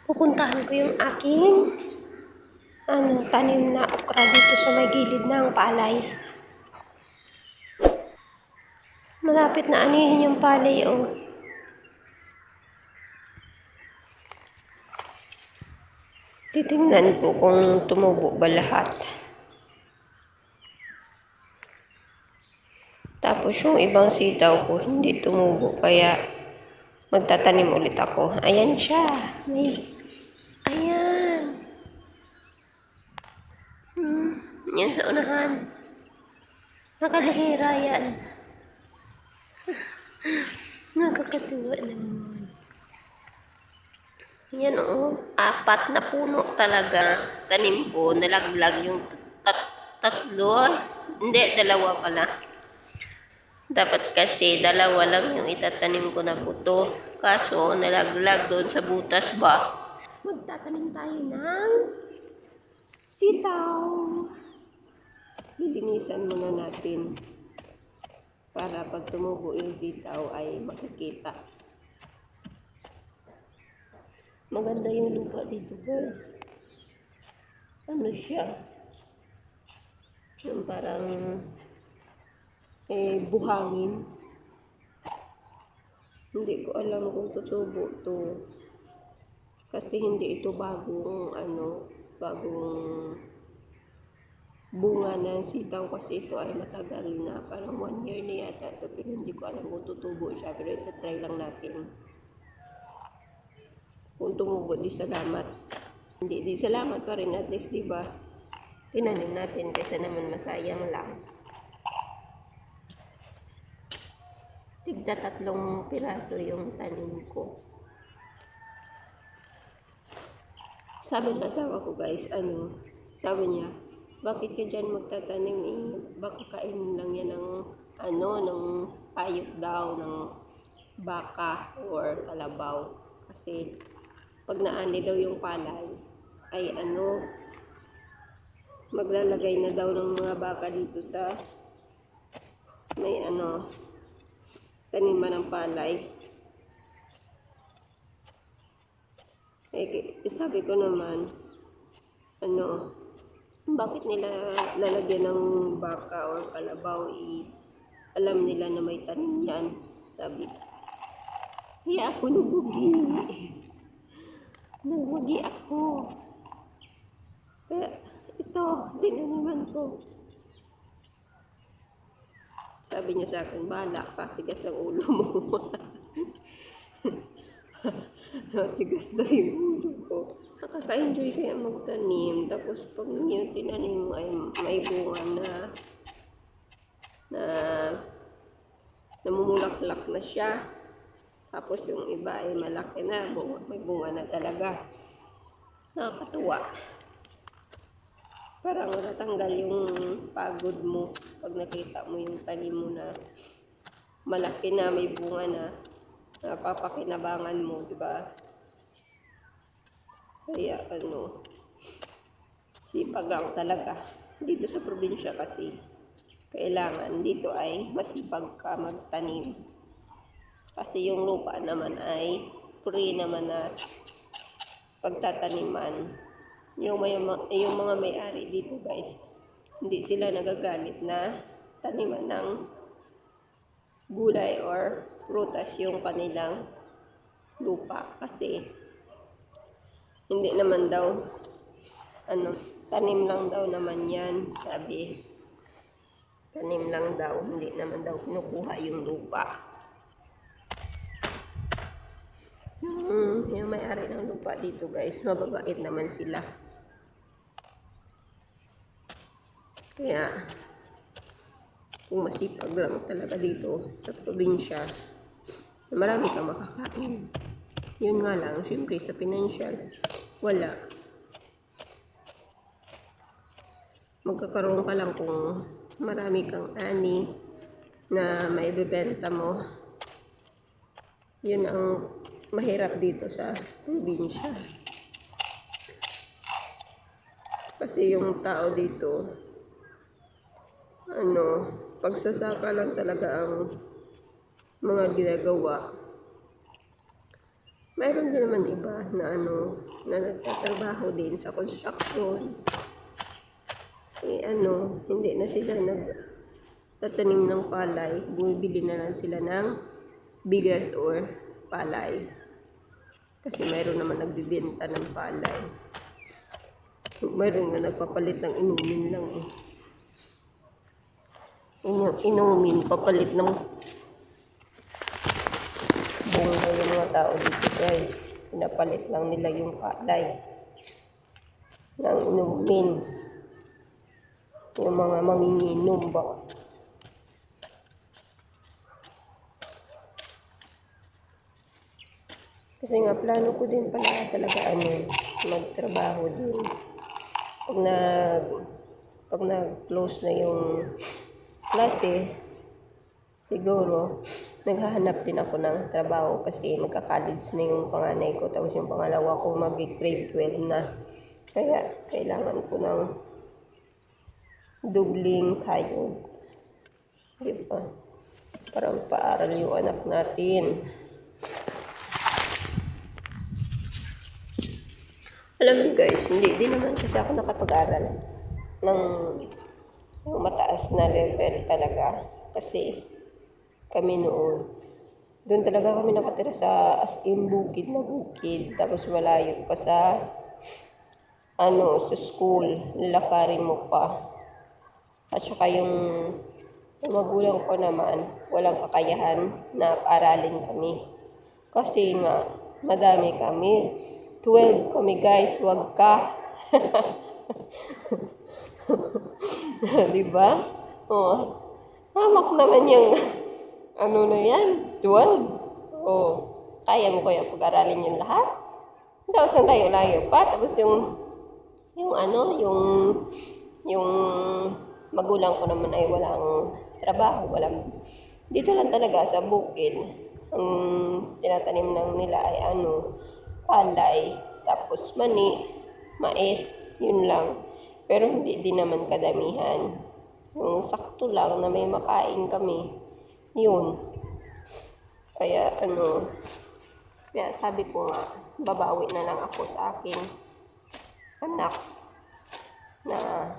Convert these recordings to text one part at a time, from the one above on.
Pupuntahan ko yung aking tanim na okra dito sa may gilid ng palay. Malapit na anihin yung palay, oh. Titingnan ko kung tumubo ba lahat. Tapos yung ibang sitaw ko hindi tumubo, kaya magtatanim ulit ako. Ayan siya. Ayan. Yan sa unahan. Nakalihira yan. Nakakatuwa naman. Yan, oh. 4 na puno talaga. Tanim ko. Nalaglag yung tatlo. Hindi, 2 pala. Dapat kasi 2 lang yung itatanim ko na puto. Kaso, nalaglag doon sa butas ba? Magtatanim tayo ng sitaw. Lilinisan muna natin para pag tumubo yung sitaw ay makikita. Maganda yung lupa dito, guys. Ano siya? Yung parang buhangin. Hindi ko alam kung tutubo to. Kasi hindi ito bagong bunga ng sitaw, kasi ito ay matagal na. Parang 1 year na yata ito. Pero hindi ko alam kung tutubo siya. Pero ito try lang natin. Kung tumubo, di salamat. Hindi, di salamat pa rin. At least, di ba? Tinanim natin kaysa naman masayang lang. Tigda 3 piraso yung tanim ko. Sabi ng asawa ko, guys, sabi niya, bakit ka dyan magtatanim? Baka kainin lang yan ng hayop daw, ng baka or kalabaw. Kasi pag naani daw yung palay, ay maglalagay na daw ng mga baka dito sa may taniman ng palay. Sabi ko naman, bakit nila lalagyan ng baka or kalabaw? Alam nila na may tanim yan. Sabi, kaya ako nagwagi ako. Kaya ito, tinaniman ko. Sabi niya sa akin, bahala ka, tigas ang ulo mo. Tigas na yung ulo ko. Nakaka-enjoy kaya magtanim. Tapos pag yung tinanim mo ay may bunga na namumulaklak na siya. Tapos yung iba ay malaki na, may bunga na talaga. Nakakatuwa. Parang natanggal yung pagod mo pag nakita mo yung tanim mo na malaki na, may bunga na, napapakinabangan mo, diba? Kaya sipag lang talaga. Dito sa probinsya kasi, kailangan dito ay masipag ka magtanim. Kasi yung lupa naman ay free naman na pagtataniman. Yung mga may-ari dito, guys, hindi sila nagagalit na taniman ng gulay or prutas yung kanilang lupa. Kasi hindi naman daw, tanim lang daw naman yan, sabi. Tanim lang daw, hindi naman daw kinukuha yung lupa. Yung may-ari ng lupa dito, guys, mababait naman sila. Kaya, kung masipag lang talaga dito sa probinsya, marami kang makakain. Yun nga lang, syempre sa financial, wala. Magkakaroon ka lang kung marami kang ani na maibebenta mo. Yun ang mahirap dito sa probinsya. Kasi yung tao dito, pagsasaka lang talaga ang mga ginagawa. mayroon din naman iba na na nagtatrabaho din sa construction. Hindi na sila nagtatanim ng palay, bumibili na lang sila ng bigas or palay. Kasi mayroon naman nagbibenta ng palay. Mayroon nga nagpapalit ng inumin lang eh. Inumin, papalit ng bongga yung mga tao dito guys. Pinapalit lang nila yung palay ng inumin. Yung mga manginginom ba. Kasi nga plano ko din pala talaga magtrabaho din. Pag nag-close na yung klase, siguro naghahanap din ako ng trabaho kasi magka-college na yung panganay ko, tapos yung pangalawa ko mag-grade 12 na. Kaya kailangan ko ng dubling kayod. Diba? Para paaral yung anak natin. Alam niyo guys, hindi din naman kasi ako nakapag-aral ng mataas na level talaga. Kasi kami doon talaga kami nakatira sa as in bukid na bukid. Tapos malayo pa sa sa school, lalakarin mo pa. At saka yung magulang ko naman, walang kakayahan na aralin kami. Kasi nga, madami kami. 12 kami guys, wag ka. Diba? Oh, hamak naman yung na yan, 12. Oh, kaya mo kaya pag-aralin yung lahat? Tapos ang layo-layo pa. Tapos yung magulang ko naman ay walang trabaho, dito lang talaga sa bukid. Ang tinatanim lang nila ay palay, tapos mani, mais, yun lang. Pero hindi din naman kadamihan. Yung sakto lang na may makain kami, yun. Kaya kaya sabi ko nga, babawi na lang ako sa akin anak na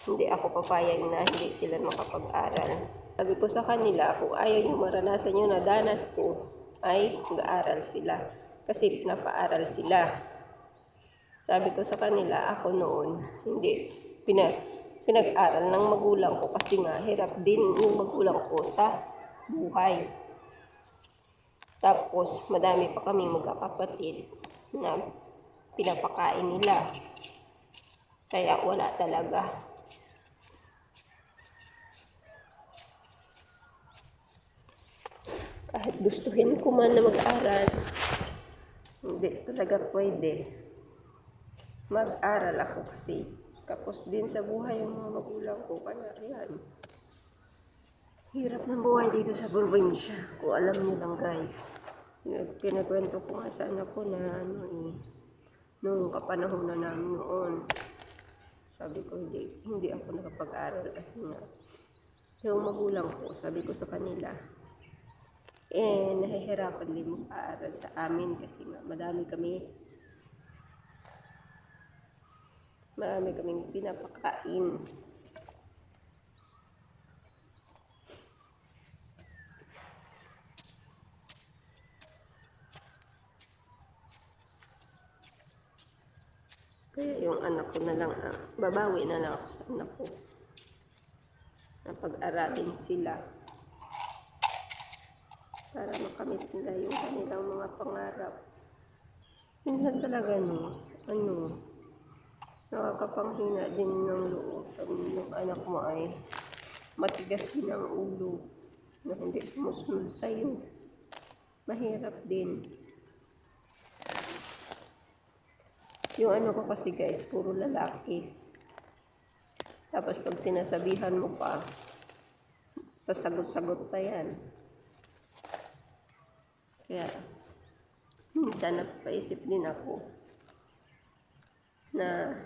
hindi ako papayag na hindi sila makapag-aral. Sabi ko sa kanila, kung ayaw nyo maranasan yung nadanas ko, ay mag-aaral sila. Kasi pinapaaral sila. Sabi ko sa kanila, ako noon, hindi, pinag-aral ng magulang ko kasi nga, hirap din yung magulang ko sa buhay. Tapos, madami pa kaming magkakapatid na pinapakain nila. Kaya wala talaga. Kahit gustuhin ko man na mag-aral, hindi talaga pwede. Mag-aral ako kasi kapos din sa buhay yung mga magulang ko. Kaya yan. Hirap ng buhay dito sa probinsya. Kung alam niyo lang guys. Kinakwento ko nga sa anak ko na nung kapanahon na namin noon. Sabi ko hindi ako nakapag-aral kasi nga yung magulang ko, sabi ko sa kanila, nahihirapan din mag-aaral sa amin kasi nga marami kaming pinapakain. Kaya yung anak ko na lang, babawi na lang ako sa anak ko na pag-aralin sila para makamit nila yung kanilang mga pangarap. Minsan talaga nakakapanghina din ng loob. Yung anak mo ay matigas din ang ulo na hindi sumusunod sa'yo. Mahirap din. Yung ko kasi guys, puro lalaki. Tapos pag sinasabihan mo pa, sasagot-sagot pa yan. Kaya, minsan napaisip din ako na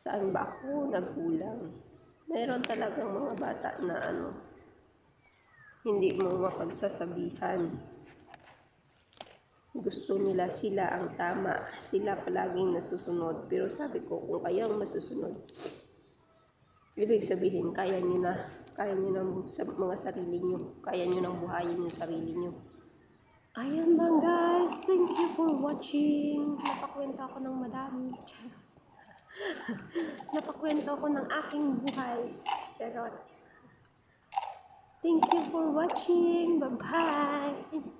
saan ba ako nagkulang. Mayroon talagang mga bata na hindi mo mapagsasabihan. gusto nila sila ang tama, sila palaging nasusunod. Pero sabi ko, kung kayang masusunod, ibig sabihin, kaya nyo na sa mga sarili nyo, kaya nyo nang buhayin yung sarili nyo. Ayan lang guys, thank you for watching. Napakwento ako ng madami. Napakwento ako ng aking buhay. Charot. Thank you for watching. Bye-bye.